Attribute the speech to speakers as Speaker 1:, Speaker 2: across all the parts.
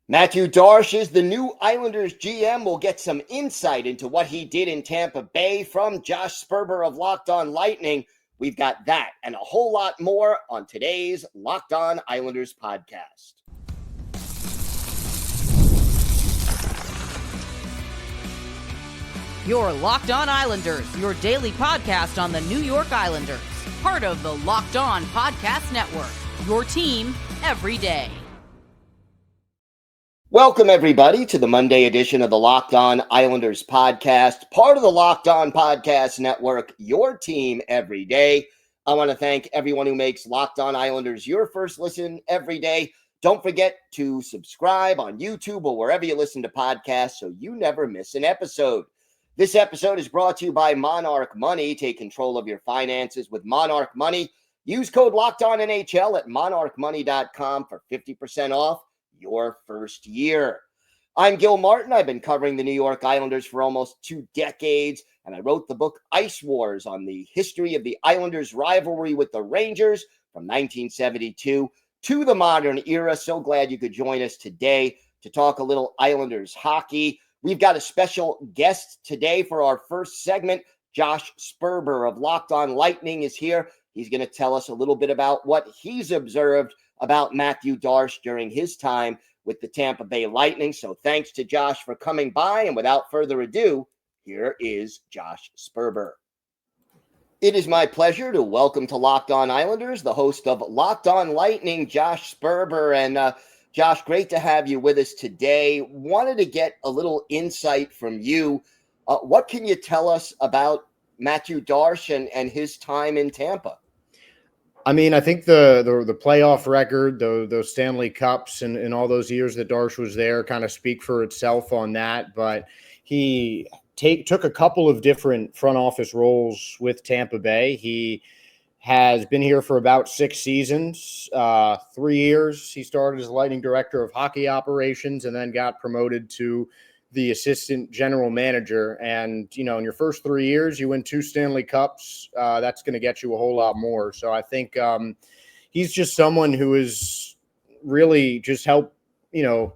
Speaker 1: Matthew Darche is the new Islanders GM. We'll get some insight into what he did in Tampa Bay from Josh Sperber of Locked On Lightning. We've got that and a whole lot more on today's Locked On Islanders podcast.
Speaker 2: Your Locked On Islanders, your daily podcast on the New York Islanders. Part of the Locked On Podcast Network, your team every day.
Speaker 1: Welcome, everybody, to the Monday edition of the Locked On Islanders podcast, part of the Locked On Podcast Network, your team every day. I want to thank everyone who makes Locked On Islanders your first listen every day. Don't forget to subscribe on YouTube or wherever you listen to podcasts so you never miss an episode. This episode is brought to you by Monarch Money. Take control of your finances with Monarch Money. Use code LOCKEDONNHL at monarchmoney.com for 50% off your first year. I'm Gil Martin. I've been covering the New York Islanders for almost 2 decades, and I wrote the book Ice Wars on the history of the Islanders' rivalry with the Rangers from 1972 to the modern era. So glad you could join us today to talk a little Islanders hockey. We've got a special guest today for our first segment. Josh Sperber of Locked On Lightning is here. He's going to tell us a little bit about what he's observed about Matthew Darche during his time with the Tampa Bay Lightning. So thanks to Josh for coming by. And without further ado, here is Josh Sperber. It is my pleasure to welcome to Locked On Islanders, the host of Locked On Lightning, Josh Sperber. And Josh, great to have you with us today. Wanted to get a little insight from you. What can you tell us about Matthew Darche and his time in Tampa?
Speaker 3: I mean, I think the playoff record, those Stanley Cups and all those years that Darche was there kind of speak for itself on that. But he took a couple of different front office roles with Tampa Bay. He has been here for about 6 seasons, 3 years. He started as Lightning director of hockey operations and then got promoted to the assistant general manager. And, you know, in your first 3 years, you win 2 Stanley Cups. That's going to get you a whole lot more. So I think he's just someone who is really just helped, you know,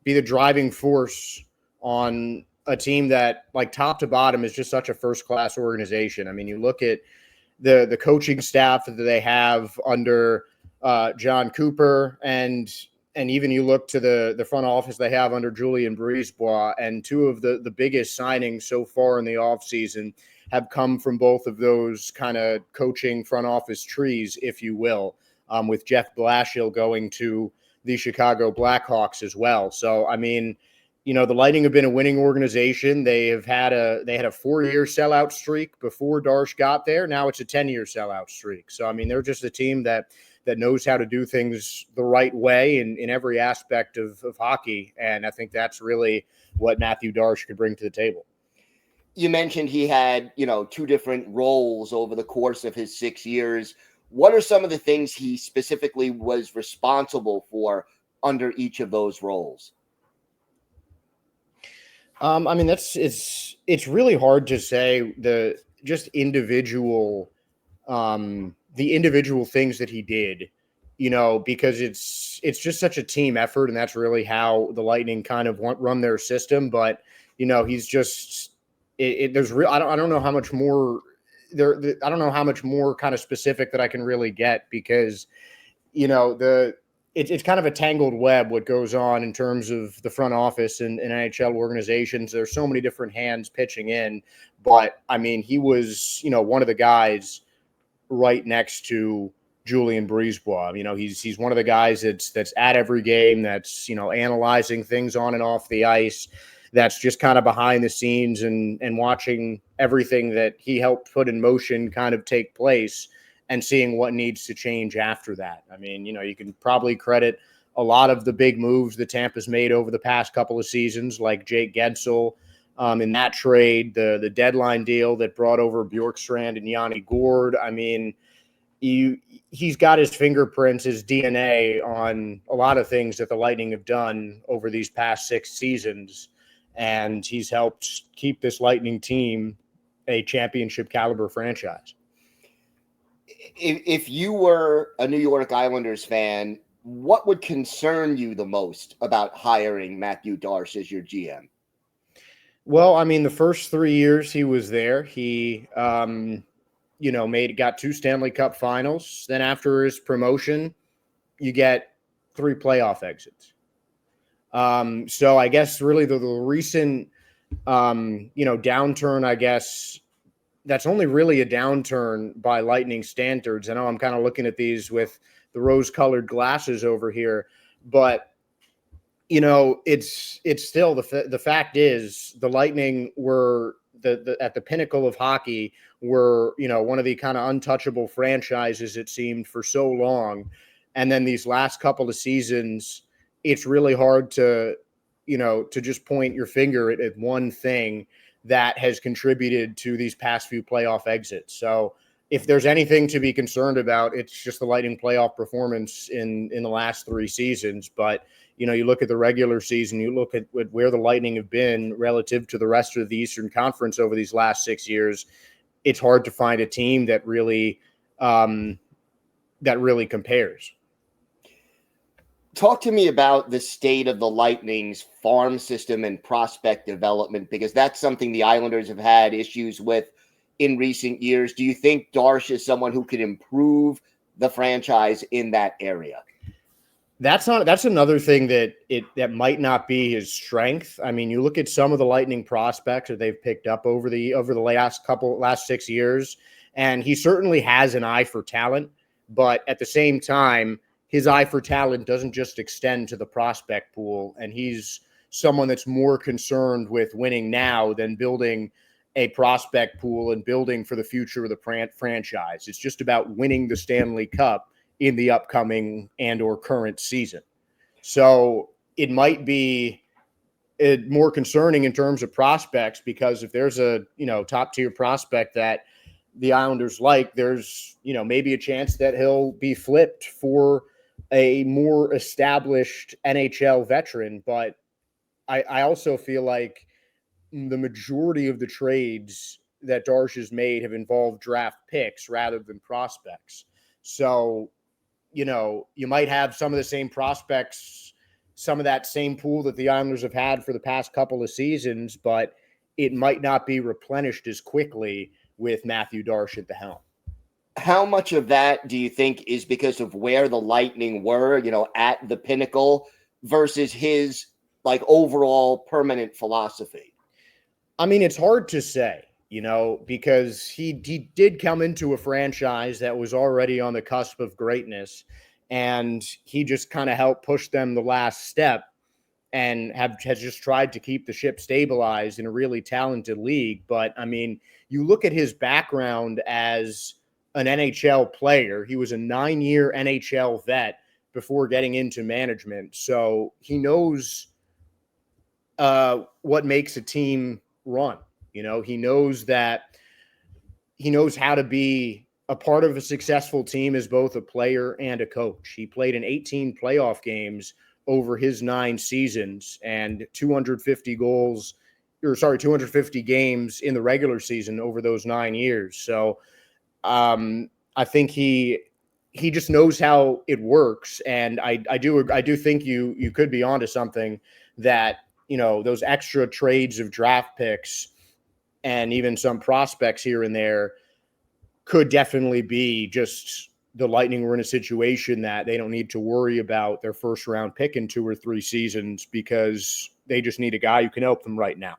Speaker 3: be the driving force on a team that, like, top to bottom is just such a first-class organization. I mean, you look at the coaching staff that they have under John Cooper, and even you look to the front office they have under Julien BriseBois, and 2 of the biggest signings so far in the offseason have come from both of those kind of coaching front office trees, if you will, with Jeff Blashill going to the Chicago Blackhawks as well. So, I mean, you know, the Lightning have been a winning organization. They had a 4-year sellout streak before Darche got there. Now it's a 10-year sellout streak. So, I mean, they're just a team that knows how to do things the right way in every aspect of hockey. And I think that's really what Matthew Darche could bring to the table.
Speaker 1: You mentioned he had, 2 different roles over the course of his 6 years. What are some of the things he specifically was responsible for under each of those roles?
Speaker 3: I mean, it's really hard to say the individual things that he did, you know, because it's just such a team effort, and that's really how the Lightning kind of run their system. But, you know, he's just I don't know how much more there. I don't know how much more kind of specific that I can really get, because, you know, it's kind of a tangled web what goes on in terms of the front office and NHL organizations. There's so many different hands pitching in, but I mean, he was, you know, one of the guys right next to Julien BriseBois. You know, he's one of the guys that's at every game, that's, you know, analyzing things on and off the ice, that's just kind of behind the scenes and watching everything that he helped put in motion kind of take place and seeing what needs to change after that. I mean, you know, you can probably credit a lot of the big moves that Tampa's made over the past couple of seasons, like Jake Gensel in that trade, the deadline deal that brought over Bjorkstrand and Yanni Gourde. I mean, he's got his fingerprints, his DNA on a lot of things that the Lightning have done over these past 6 seasons, and he's helped keep this Lightning team a championship caliber franchise.
Speaker 1: If you were a New York Islanders fan, what would concern you the most about hiring Matthew Darche as your GM?
Speaker 3: Well, I mean, the first 3 years he was there, he, got 2 Stanley Cup finals. Then after his promotion, you get 3 playoff exits. So I guess really the recent, downturn, I guess that's only really a downturn by Lightning standards. I know I'm kind of looking at these with the rose-colored glasses over here, but it's still the fact is the Lightning were at the pinnacle of hockey, were one of the kind of untouchable franchises, it seemed, for so long, and then these last couple of seasons, it's really hard to just point your finger at one thing that has contributed to these past few playoff exits. So if there's anything to be concerned about, it's just the Lightning playoff performance in the last 3 seasons. But, you look at the regular season, you look at where the Lightning have been relative to the rest of the Eastern Conference over these last 6 years, it's hard to find a team that really compares.
Speaker 1: Talk to me about the state of the Lightning's farm system and prospect development, because that's something the Islanders have had issues with in recent years. Do you think Darche is someone who could improve the franchise in that area?
Speaker 3: That's another thing that might not be his strength. I mean, you look at some of the Lightning prospects that they've picked up over the last 6 years, and he certainly has an eye for talent, but at the same time, his eye for talent doesn't just extend to the prospect pool, and he's someone that's more concerned with winning now than building a prospect pool and building for the future of the franchise. It's just about winning the Stanley Cup in the upcoming and or current season. So it might be more concerning in terms of prospects, because if there's a top tier prospect that the Islanders like, there's maybe a chance that he'll be flipped for a more established NHL veteran. But I also feel like the majority of the trades that Darche has made have involved draft picks rather than prospects. So, you might have some of the same prospects, some of that same pool that the Islanders have had for the past couple of seasons, but it might not be replenished as quickly with Matthew Darche at the helm.
Speaker 1: How much of that do you think is because of where the Lightning were, at the pinnacle, versus his overall permanent philosophy?
Speaker 3: I mean, it's hard to say, because he did come into a franchise that was already on the cusp of greatness, and he just kind of helped push them the last step and has just tried to keep the ship stabilized in a really talented league. But I mean, you look at his background as an NHL player. He was a 9-year NHL vet before getting into management. So he knows what makes a team run. He knows how to be a part of a successful team as both a player and a coach. He played in 18 playoff games over his 9 seasons and 250 games in the regular season over those 9 years. So I think he just knows how it works. And I do think you could be onto something that, those extra trades of draft picks and even some prospects here and there could definitely be just the Lightning were in a situation that they don't need to worry about their first round pick in 2 or 3 seasons, because they just need a guy who can help them right now.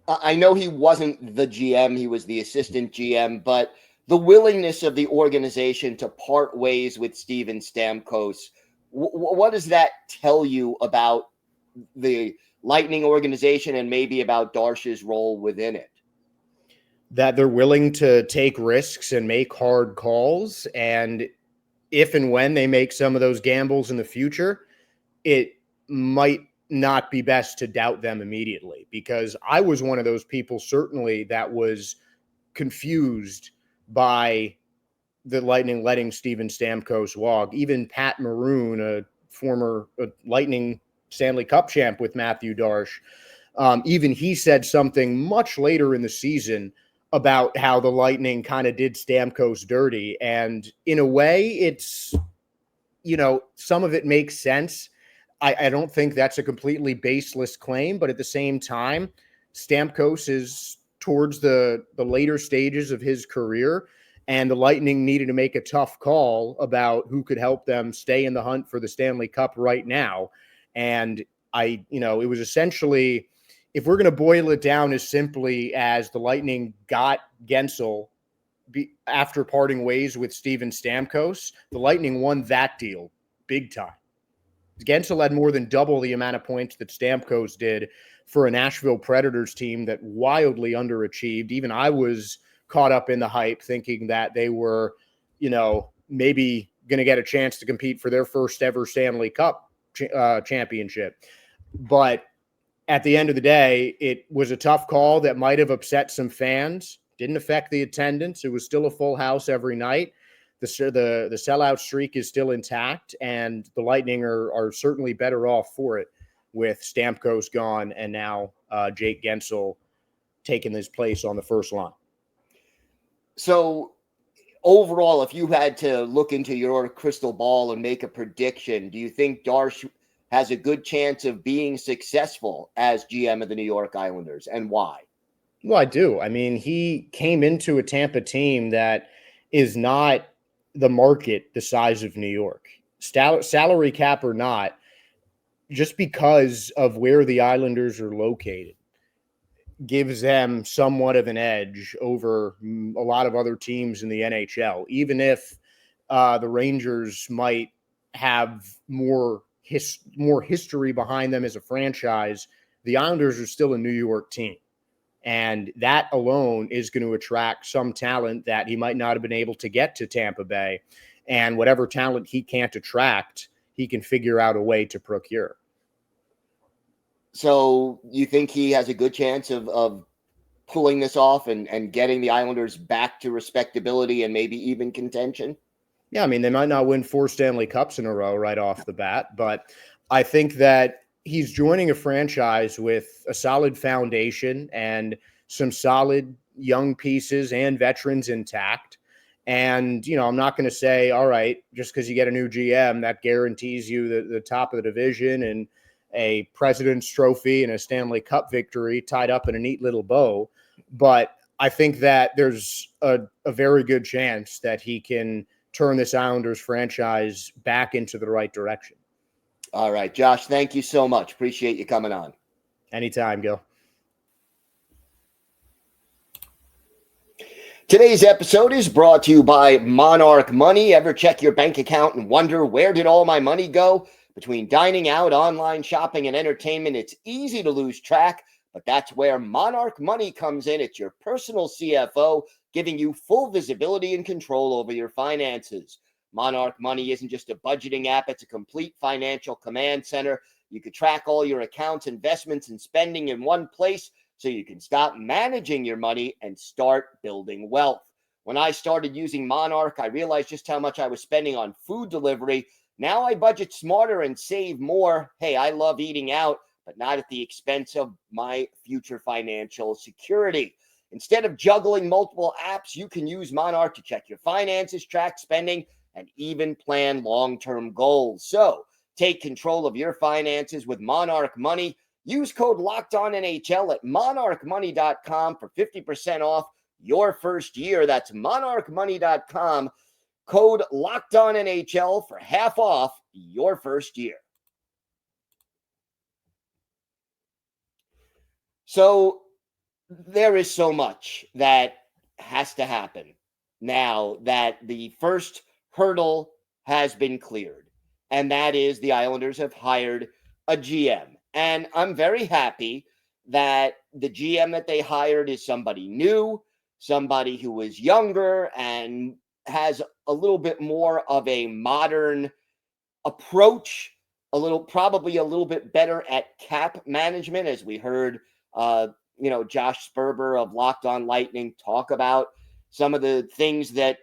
Speaker 1: I know he wasn't the GM, he was the assistant GM, but the willingness of the organization to part ways with Steven Stamkos, what does that tell you about the Lightning organization and maybe about Darche's role within it?
Speaker 3: That they're willing to take risks and make hard calls. And if and when they make some of those gambles in the future, it might not be best to doubt them immediately, because I was one of those people, certainly, that was confused by the Lightning letting Steven Stamkos walk. Even Pat Maroon, a former Lightning Stanley Cup champ with Matthew Darche, even he said something much later in the season about how the Lightning kind of did Stamkos dirty. And in a way, it's some of it makes sense. I don't think that's a completely baseless claim, but at the same time, Stamkos is towards the later stages of his career, and the Lightning needed to make a tough call about who could help them stay in the hunt for the Stanley Cup right now. And it was essentially, if we're going to boil it down as simply as the Lightning got Gensel after parting ways with Steven Stamkos, the Lightning won that deal big time. Gensel had more than double the amount of points that Stamkos did for a Nashville Predators team that wildly underachieved. Even I was caught up in the hype thinking that they were, maybe going to get a chance to compete for their first ever Stanley Cup championship. But at the end of the day, it was a tough call that might have upset some fans. Didn't affect the attendance. It was still a full house every night. The sellout streak is still intact, and the Lightning are certainly better off for it with Stamkos gone and now Jake Gensel taking his place on the first line.
Speaker 1: So overall, if you had to look into your crystal ball and make a prediction, do you think Darche has a good chance of being successful as GM of the New York Islanders, and why?
Speaker 3: Well, I do. I mean, he came into a Tampa team that is not the market the size of New York. Salary cap or not, just because of where the Islanders are located, gives them somewhat of an edge over a lot of other teams in the NHL. Even if the Rangers might have more history behind them as a franchise, the Islanders are still a New York team. And that alone is going to attract some talent that he might not have been able to get to Tampa Bay. And whatever talent he can't attract, he can figure out a way to procure.
Speaker 1: So you think he has a good chance of pulling this off and getting the Islanders back to respectability and maybe even contention?
Speaker 3: Yeah, I mean, they might not win 4 Stanley Cups in a row right off the bat, but I think that he's joining a franchise with a solid foundation and some solid young pieces and veterans intact. And, I'm not going to say, all right, just because you get a new GM, that guarantees you the top of the division and a President's Trophy and a Stanley Cup victory tied up in a neat little bow. But I think that there's a very good chance that he can turn this Islanders franchise back into the right direction.
Speaker 1: All right, Josh, thank you so much. Appreciate you coming on.
Speaker 3: Anytime, Gil.
Speaker 1: Today's episode is brought to you by Monarch Money. Ever check your bank account and wonder, where did all my money go? Between dining out, online shopping, and entertainment, it's easy to lose track, but that's where Monarch Money comes in. It's your personal CFO, giving you full visibility and control over your finances. Monarch Money isn't just a budgeting app, it's a complete financial command center. You can track all your accounts, investments, and spending in one place so you can stop managing your money and start building wealth. When I started using Monarch, I realized just how much I was spending on food delivery. Now I budget smarter and save more. Hey, I love eating out, but not at the expense of my future financial security. Instead of juggling multiple apps, you can use Monarch to check your finances, track spending, and even plan long-term goals. So take control of your finances with Monarch Money. Use code LOCKEDONNHL at monarchmoney.com for 50% off your first year. That's monarchmoney.com. Code LOCKEDONNHL for half off your first year. So there is so much that has to happen now that the first hurdle has been cleared, and that is the Islanders have hired a GM. And I'm very happy that the GM that they hired is somebody new, somebody who is younger and has a little bit more of a modern approach, probably a little bit better at cap management, as we heard Josh Sperber of Locked On Lightning talk about some of the things that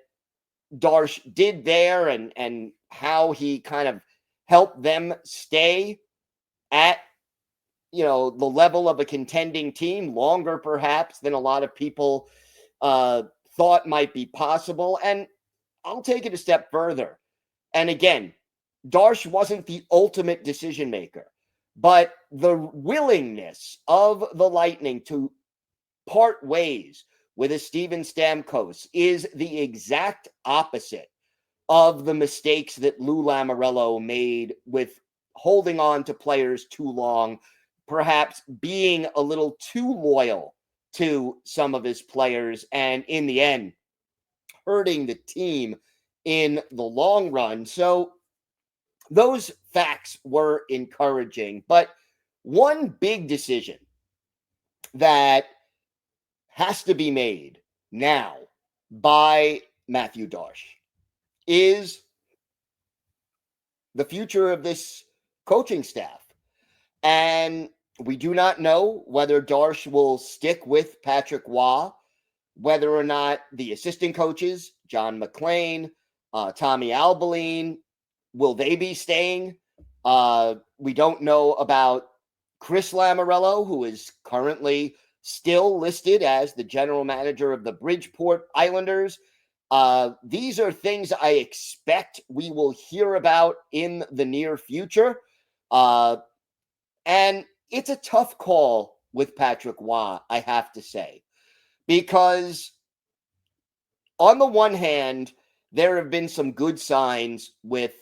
Speaker 1: Darche did there and how he kind of helped them stay at the level of a contending team longer perhaps than a lot of people thought might be possible. And I'll take it a step further. And again, Darche wasn't the ultimate decision maker, but the willingness of the Lightning to part ways with a Steven Stamkos is the exact opposite of the mistakes that Lou Lamoriello made with holding on to players too long, perhaps being a little too loyal to some of his players, and in the end, hurting the team in the long run. So those facts were encouraging. But one big decision that has to be made now by Matthew Darche is the future of this coaching staff. And we do not know whether Darche will stick with Patrick Waugh, whether or not the assistant coaches, John McClain, Tommy Albaline, will they be staying? We don't know about Chris Lamoriello, who is currently still listed as the general manager of the Bridgeport Islanders. These are things I expect we will hear about in the near future. And it's a tough call with Patrick Waugh, I have to say, because on the one hand, there have been some good signs with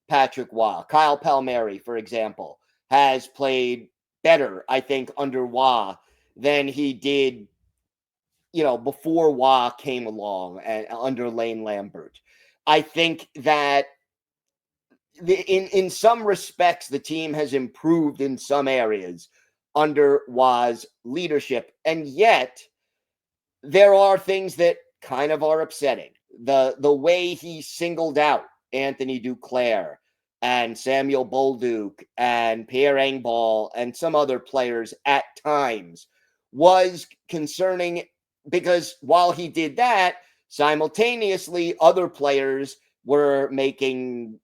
Speaker 1: Patrick Waugh. Kyle Palmieri, for example, has played better, I think, under Waugh than he did, before Waugh came along and under Lane Lambert. I think that in some respects, the team has improved in some areas under Waugh's leadership. And yet, there are things that kind of are upsetting. The way he singled out Anthony Duclair and Samuel Bolduc and Pierre Engvall and some other players at times was concerning, because while he did that, simultaneously other players were making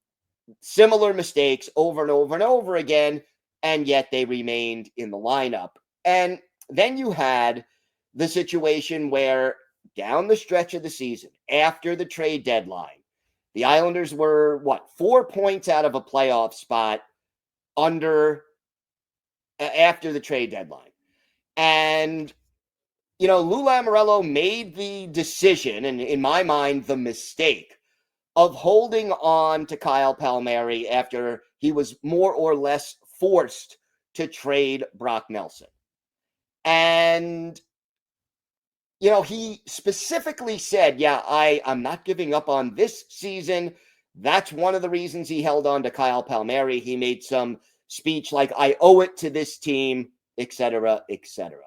Speaker 1: similar mistakes over and over and over again, and yet they remained in the lineup. And then you had the situation where down the stretch of the season, after the trade deadline, the Islanders were, 4 points out of a playoff spot after the trade deadline. And, Lou Lamoriello made the decision, and in my mind, the mistake, of holding on to Kyle Palmieri after he was more or less forced to trade Brock Nelson. And, he specifically said, I'm not giving up on this season. That's one of the reasons he held on to Kyle Palmieri. He made some speech like, I owe it to this team, etc., etc.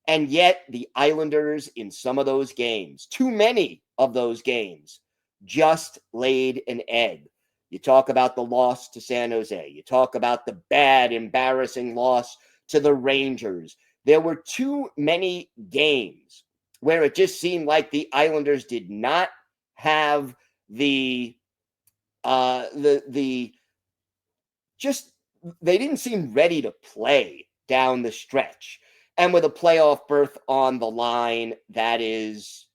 Speaker 1: And yet the Islanders in some of those games, too many of those games, just laid an egg. You talk about the loss to San Jose. You talk about the bad, embarrassing loss to the Rangers. There were too many games where it just seemed like the Islanders did not have they didn't seem ready to play down the stretch. And with a playoff berth on the line, that is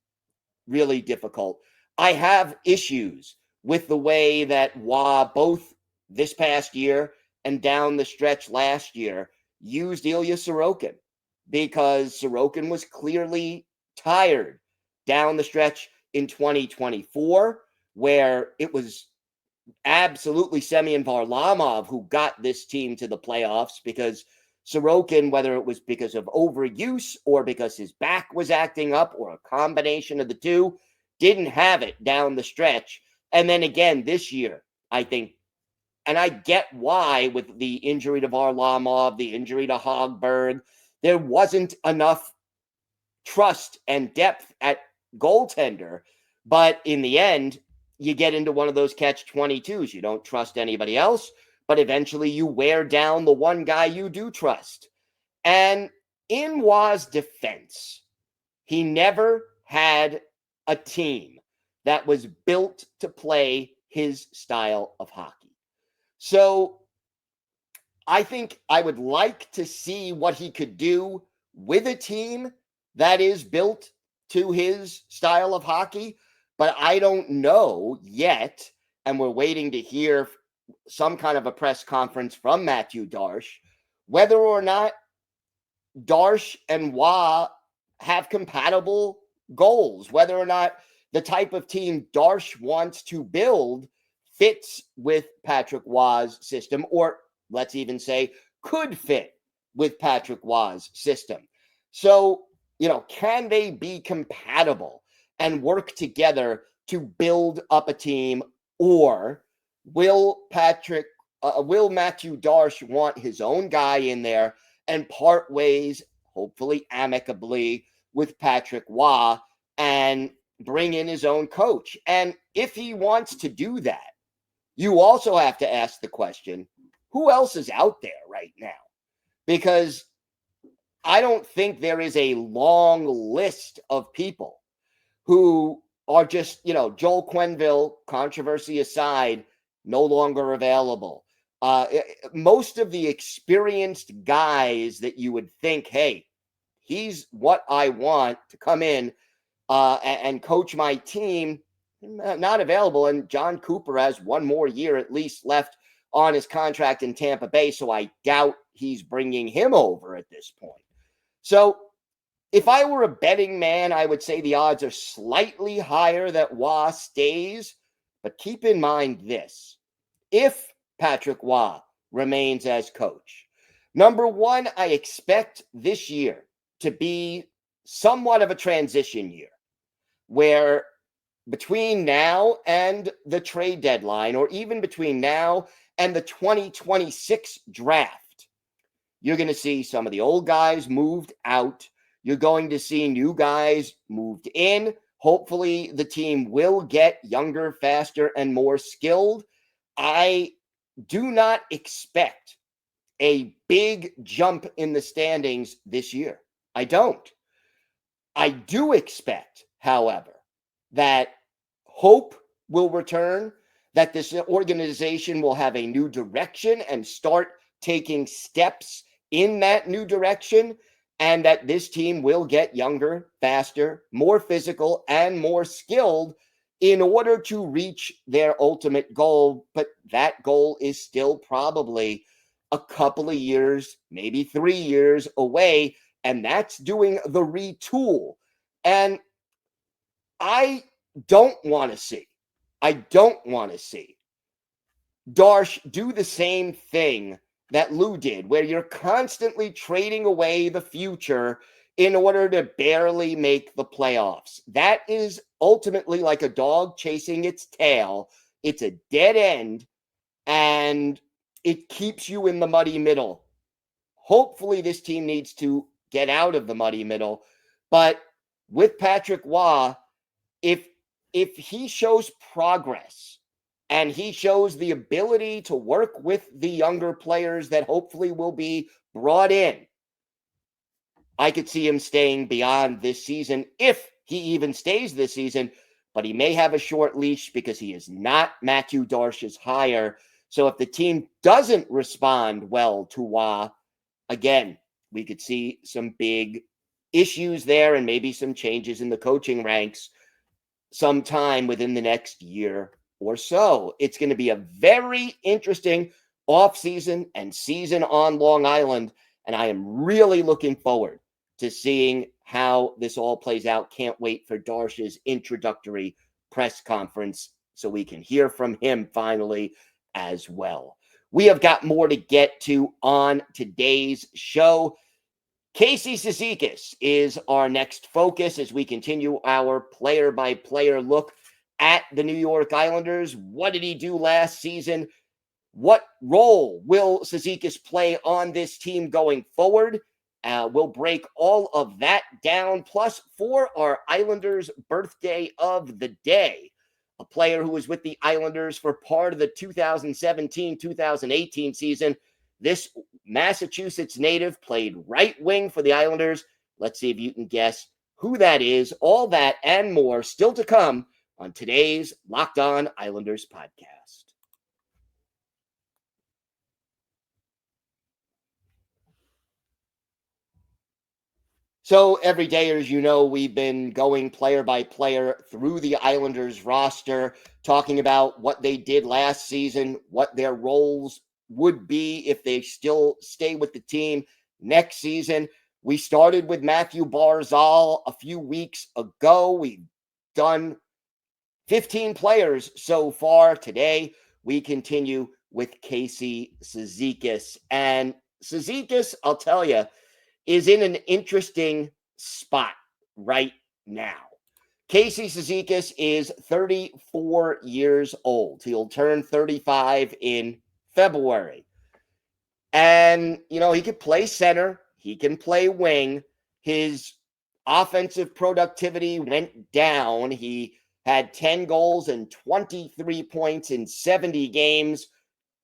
Speaker 1: really difficult. I have issues with the way that Waugh, both this past year and down the stretch last year, used Ilya Sorokin, because Sorokin was clearly tired down the stretch in 2024, where it was absolutely Semyon Varlamov who got this team to the playoffs, because Sorokin, whether it was because of overuse or because his back was acting up or a combination of the two, didn't have it down the stretch. And then again this year, I think, and I get why, with the injury to Varlamov, the injury to Hogberg, there wasn't enough trust and depth at goaltender. But in the end, you get into one of those catch-22s. You don't trust anybody else, but eventually you wear down the one guy you do trust. And in Waugh's defense, he never had a team that was built to play his style of hockey. So I think I would like to see what he could do with a team that is built to his style of hockey, but I don't know yet, and we're waiting to hear some kind of a press conference from Matthew Darche, whether or not Darche and Wah have compatible goals, whether or not the type of team Darche wants to build fits with Patrick Wah's system, or let's even say could fit with Patrick Wah's system. So, can they be compatible and work together to build up a team, or will Matthew Darche want his own guy in there and part ways, hopefully amicably, with Patrick Wah and bring in his own coach? And if he wants to do that, you also have to ask the question, who else is out there right now? Because I don't think there is a long list of people who are just, Joel Quenneville, controversy aside, no longer available. Most of the experienced guys that you would think, hey, he's what I want to come in and coach my team, not available. And John Cooper has one more year at least left on his contract in Tampa Bay, so I doubt he's bringing him over at this point. So if I were a betting man, I would say the odds are slightly higher that Wah stays. But keep in mind this. If Patrick Wah remains as coach, number one, I expect this year to be somewhat of a transition year where between now and the trade deadline, or even between now and the 2026 draft, you're going to see some of the old guys moved out. You're going to see new guys moved in. Hopefully, the team will get younger, faster, and more skilled. I do not expect a big jump in the standings this year. I don't. I do expect, however, that hope will return, that this organization will have a new direction and start taking steps in that new direction, and that this team will get younger, faster, more physical, and more skilled in order to reach their ultimate goal. But that goal is still probably a couple of years, maybe 3 years away, and that's doing the retool. And I don't want to see Darche do the same thing that Lou did, where you're constantly trading away the future in order to barely make the playoffs. That is ultimately like a dog chasing its tail. It's a dead end, and it keeps you in the muddy middle. Hopefully, this team needs to get out of the muddy middle. But with Patrick Wah, if he shows progress and he shows the ability to work with the younger players that hopefully will be brought in, I could see him staying beyond this season, if he even stays this season. But he may have a short leash because he is not Matthew Darche's hire. So if the team doesn't respond well to Wah, again, we could see some big issues there and maybe some changes in the coaching ranks sometime within the next year or so. It's going to be a very interesting offseason and season on Long Island, and I am really looking forward to seeing how this all plays out. Can't wait for Darche's introductory press conference so we can hear from him finally as well. We have got more to get to on today's show. Casey Cizikas is our next focus as we continue our player-by-player look at the New York Islanders. What did he do last season? What role will Cizikas play on this team going forward? We'll break all of that down. Plus, for our Islanders birthday of the day, a player who was with the Islanders for part of the 2017-2018 season, this Massachusetts native played right wing for the Islanders. Let's see if you can guess who that is. All that and more still to come on today's Locked On Islanders podcast. So every day, as you know, we've been going player by player through the Islanders roster, talking about what they did last season, what their roles would be if they still stay with the team next season. We started with Matthew Barzal a few weeks ago. We've done 15 players so far. Today, we continue with Casey Cizikas. And Cizikas, I'll tell you, is in an interesting spot right now. Casey Cizikas is 34 years old. He'll turn 35 in February. And, he can play center. He can play wing. His offensive productivity went down. He had 10 goals and 23 points in 70 games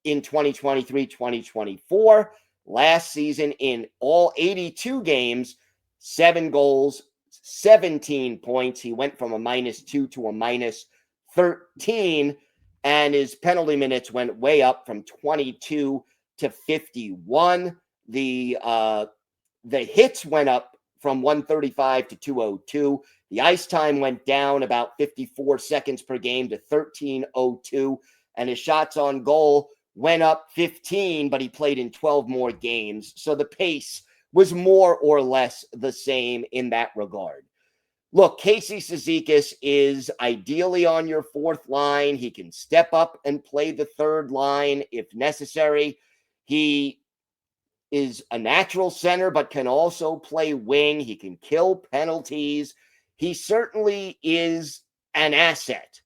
Speaker 1: in 2023-2024. Last season, in all 82 games, 7 goals, 17 points. He went from a -2 to a -13, and his penalty minutes went way up from 22 to 51. The hits went up from 135 to 202. The ice time went down about 54 seconds per game to 13:02, and his shots on goal went up 15, but he played in 12 more games. So the pace was more or less the same in that regard. Look, Casey Cizikas is ideally on your fourth line. He can step up and play the third line if necessary. He is a natural center, but can also play wing. He can kill penalties. He certainly is an asset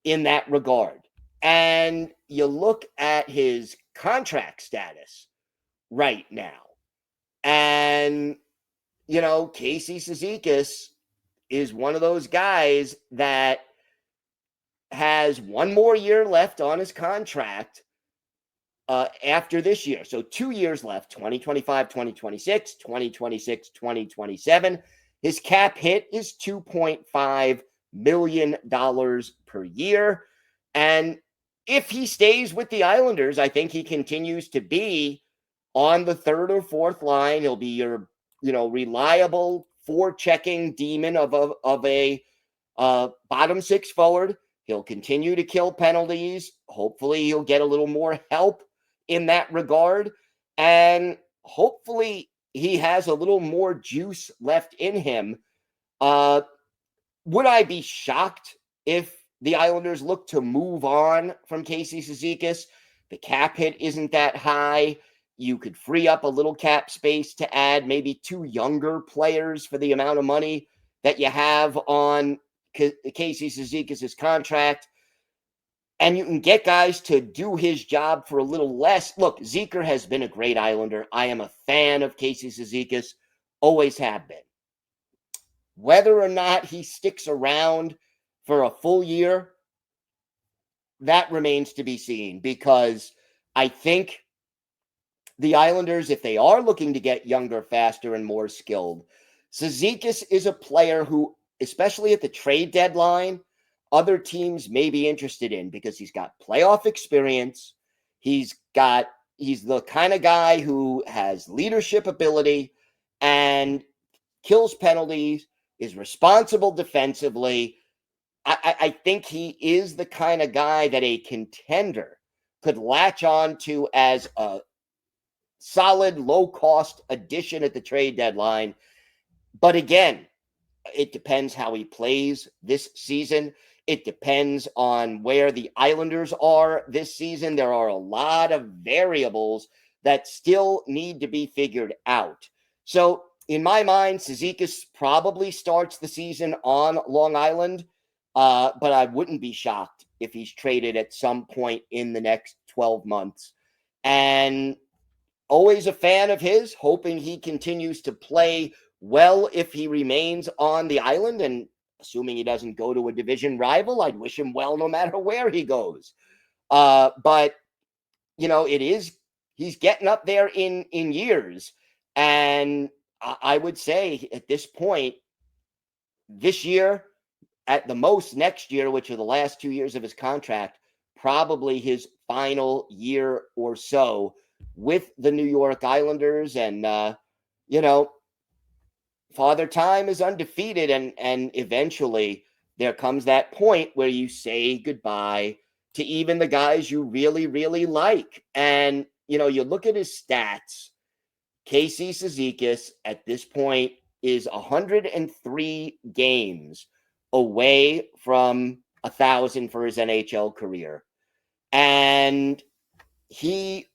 Speaker 1: in that regard. And you look at his contract status right now, and, Casey Cizikas is one of those guys that has one more year left on his contract after this year. So 2 years left, 2025, 2026, 2026, 2027. His cap hit is $2.5 million per year. And if he stays with the Islanders, I think he continues to be on the third or fourth line. He'll be your, reliable forechecking demon of a bottom six forward. He'll continue to kill penalties. Hopefully, he'll get a little more help in that regard. And hopefully, he has a little more juice left in him. Would I be shocked if the Islanders look to move on from Casey Cizikas? The cap hit isn't that high. You could free up a little cap space to add maybe 2 younger players for the amount of money that you have on Casey Cizikas' contract. And you can get guys to do his job for a little less. Look, Zeker has been a great Islander. I am a fan of Casey Cizikas. Always have been. Whether or not he sticks around for a full year, that remains to be seen, because I think the Islanders, if they are looking to get younger, faster, and more skilled, Sizikas is a player who, especially at the trade deadline, other teams may be interested in, because he's got playoff experience. He's the kind of guy who has leadership ability and kills penalties, is responsible defensively. I think he is the kind of guy that a contender could latch on to as a solid, low-cost addition at the trade deadline. But again, it depends how he plays this season. It depends on where the Islanders are this season. There are a lot of variables that still need to be figured out. So, in my mind, Sizikas probably starts the season on Long Island, but I wouldn't be shocked if he's traded at some point in the next 12 months. And always a fan of his, hoping he continues to play well if he remains on the island, and assuming he doesn't go to a division rival, I'd wish him well no matter where he goes. But, he's getting up there in years, and I would say at this point, this year, at the most next year, which are the last 2 years of his contract, probably his final year or so with the New York Islanders. And, Father Time is undefeated, and eventually there comes that point where you say goodbye to even the guys you really, really like. And, you look at his stats. Casey Cizikas at this point is 103 games away from 1,000 for his NHL career. And he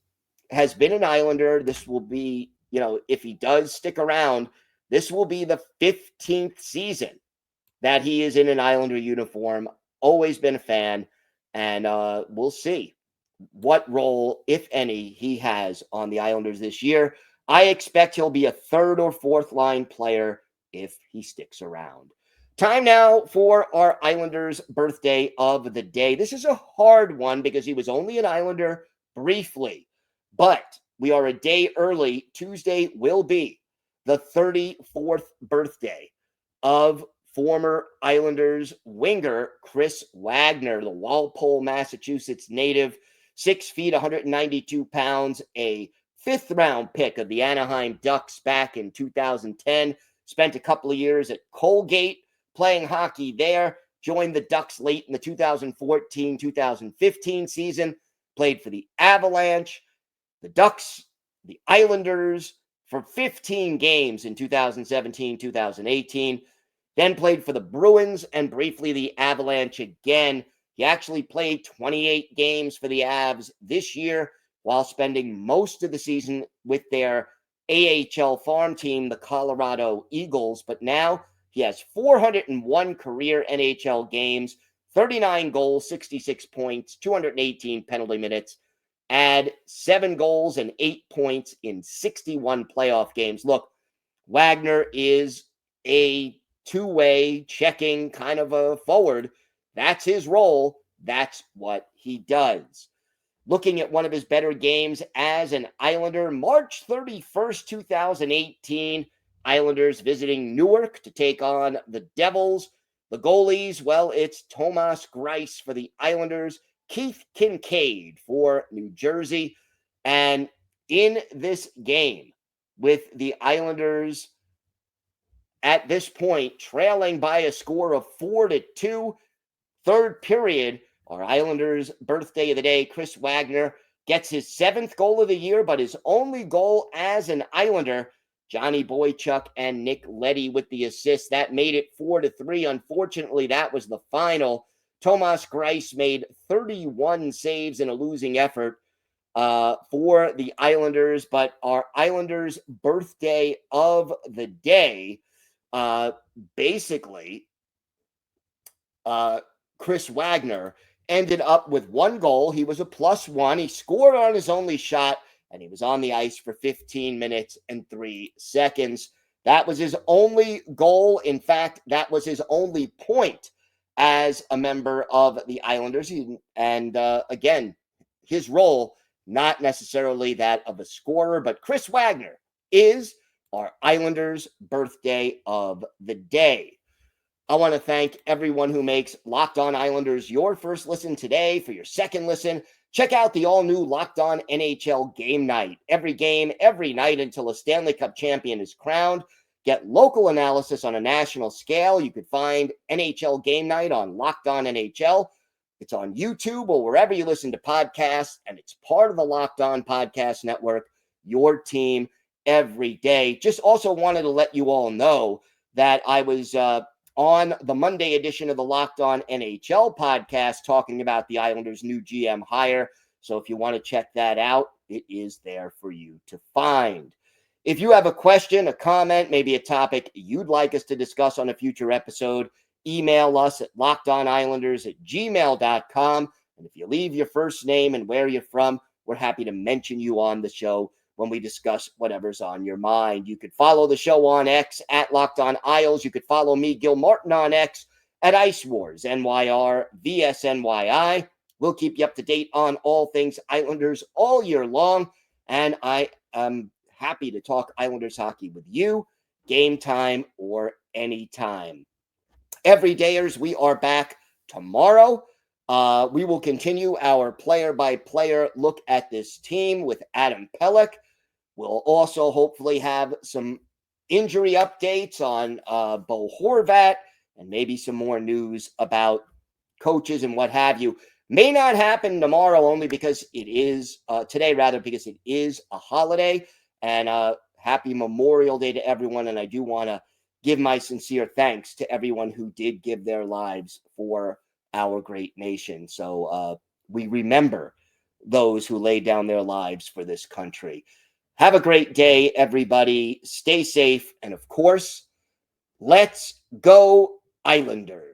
Speaker 1: has been an Islander. This will be, if he does stick around, this will be the 15th season that he is in an Islander uniform. Always been a fan. And we'll see what role, if any, he has on the Islanders this year. I expect he'll be a third or fourth line player if he sticks around. Time now for our Islanders birthday of the day. This is a hard one because he was only an Islander briefly, but we are a day early. Tuesday will be the 34th birthday of former Islanders winger Chris Wagner, the Walpole, Massachusetts native, 6 feet, 192 pounds, a fifth-round pick of the Anaheim Ducks back in 2010. Spent a couple of years at Colgate playing hockey there. Joined the Ducks late in the 2014-2015 season. Played for the Avalanche, the Ducks, the Islanders for 15 games in 2017-2018. Then played for the Bruins and briefly the Avalanche again. He actually played 28 games for the Avs this year while spending most of the season with their AHL farm team, the Colorado Eagles. But now he has 401 career NHL games, 39 goals, 66 points, 218 penalty minutes, add 7 goals and 8 points in 61 playoff games. Look, Wagner is a two-way checking kind of a forward. That's his role. That's what he does. Looking at one of his better games as an Islander, March 31st, 2018, Islanders visiting Newark to take on the Devils. The goalies, well, it's Thomas Greiss for the Islanders, Keith Kincaid for New Jersey. And in this game, with the Islanders at this point trailing by a score of 4-2, third period, our Islanders' birthday of the day, Chris Wagner gets his 7th goal of the year, but his only goal as an Islander. Johnny Boychuk and Nick Leddy with the assist. That made it 4-3. Unfortunately, that was the final. Thomas Greiss made 31 saves in a losing effort for the Islanders. But our Islanders' birthday of the day, basically, Chris Wagner ended up with 1 goal. He was a +1. He scored on his only shot, and he was on the ice for 15 minutes and 3 seconds. That was his only goal. In fact, that was his only point as a member of the Islanders. And again, his role, not necessarily that of a scorer, but Chris Wagner is our Islanders' birthday of the day. I want to thank everyone who makes Locked On Islanders your first listen today. For your second listen, check out the all-new Locked On NHL Game Night. Every game, every night until a Stanley Cup champion is crowned. Get local analysis on a national scale. You could find NHL Game Night on Locked On NHL. It's on YouTube or wherever you listen to podcasts, and it's part of the Locked On Podcast Network, your team every day. Just also wanted to let you all know that I was on the Monday edition of the Locked On NHL podcast talking about the Islanders' new GM hire. So if you want to check that out, it is there for you to find. If you have a question, a comment, maybe a topic you'd like us to discuss on a future episode, email us at lockedonislanders@gmail.com. And if you leave your first name and where you're from, we're happy to mention you on the show when we discuss whatever's on your mind. You could follow the show on X at Locked On Isles. You could follow me, Gil Martin, on X at Ice Wars, NYR, VSNYI. We'll keep you up to date on all things Islanders all year long. And I am happy to talk Islanders hockey with you, game time or anytime. Everydayers, we are back tomorrow. We will continue our player-by-player look at this team with Adam Pelech. We'll also hopefully have some injury updates on Bo Horvat and maybe some more news about coaches and what have you. May not happen tomorrow only because it is today, rather, because it is a holiday. And happy Memorial Day to everyone. And I do want to give my sincere thanks to everyone who did give their lives for our great nation. So we remember those who laid down their lives for this country. Have a great day, everybody. Stay safe. And of course, let's go Islanders.